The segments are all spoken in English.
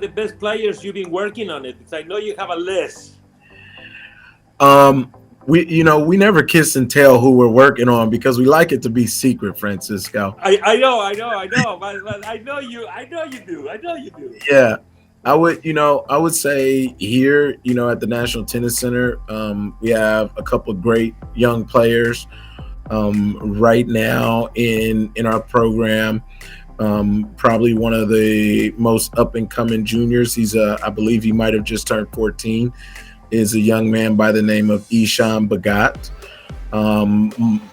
the best players you've been working on it? Because I know you have a list. Um, we never kiss and tell who we're working on because we like it to be secret, Francisco. I know, but I know you do. I know you do. Yeah. I would say here, at the National Tennis Center, we have a couple of great young players right now in our program. Probably one of the most up and coming juniors. I believe he might have just turned 14. Is a young man by the name of Ishan Bagat.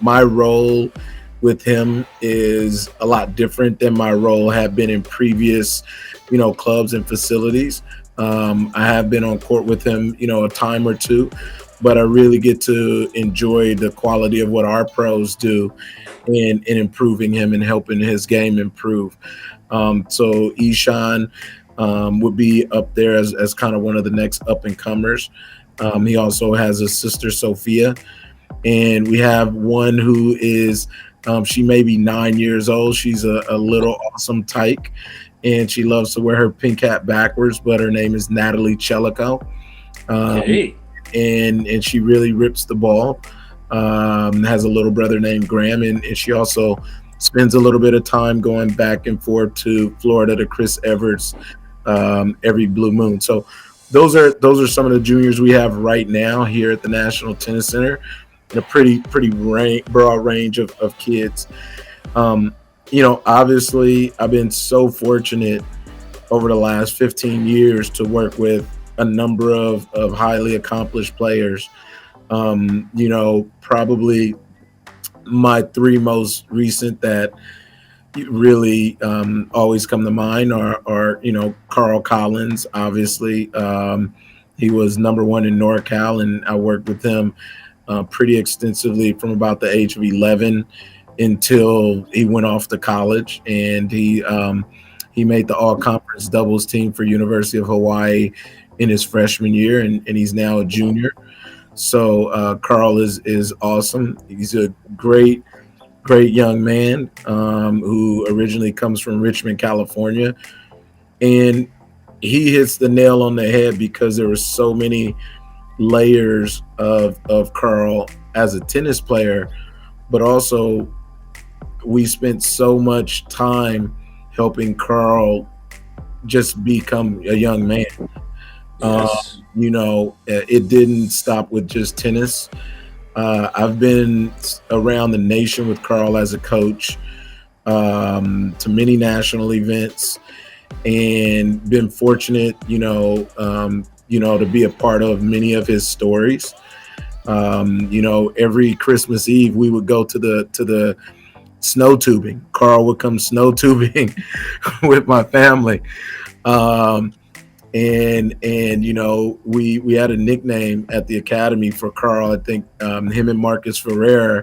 My role with him is a lot different than my role had been in previous, clubs and facilities. I have been on court with him, a time or two, but I really get to enjoy the quality of what our pros do in improving him and helping his game improve. So Ishan would be up there as kind of one of the next up and comers. He also has a sister, Sophia, and we have one who is she may be 9 years old. She's a little awesome tyke, and she loves to wear her pink hat backwards. But her name is Natalie Chelico, um, Okay. and she really rips the ball. Has a little brother named Graham, and she also spends a little bit of time going back and forth to Florida to Chris Everts every blue moon. So those are some of the juniors we have right now here at the National Tennis Center, and a pretty broad range of kids. Um, Obviously, I've been so fortunate over the last 15 years to work with a number of highly accomplished players. Probably my three most recent that really always come to mind are Carl Collins. Obviously, he was number one in NorCal, and I worked with him pretty extensively from about the age of 11 until he went off to college, and he made the all conference doubles team for University of Hawaii in his freshman year, and he's now a junior. So Carl is awesome. He's a great young man who originally comes from Richmond, California, and he hits the nail on the head because there were so many layers of Carl as a tennis player, but also we spent so much time helping Carl just become a young man. Yes. It didn't stop with just tennis. I've been around the nation with Carl as a coach to many national events, and been fortunate, to be a part of many of his stories. Every Christmas Eve we would go to the snow tubing. Carl would come snow tubing with my family. Um, and we had a nickname at the academy for Carl. I think him and Marcus Ferrer.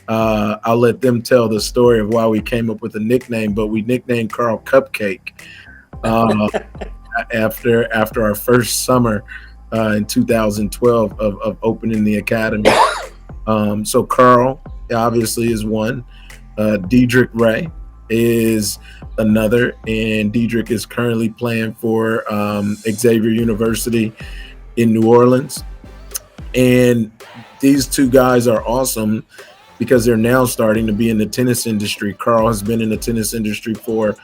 I'll let them tell the story of why we came up with a nickname, but we nicknamed Carl Cupcake uh, after our first summer in 2012 of opening the academy. So Carl obviously is one. Diedrich Ray is another, and Diedrich is currently playing for Xavier University in New Orleans. And these two guys are awesome because they're now starting to be in the tennis industry. Carl has been in the tennis industry for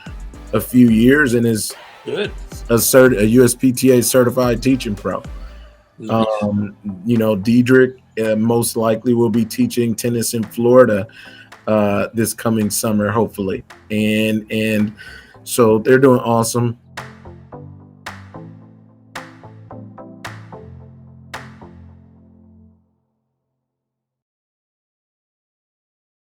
a few years and is Good. a USPTA certified teaching pro. Nice. Diedrich most likely will be teaching tennis in Florida this coming summer, hopefully. And so they're doing awesome.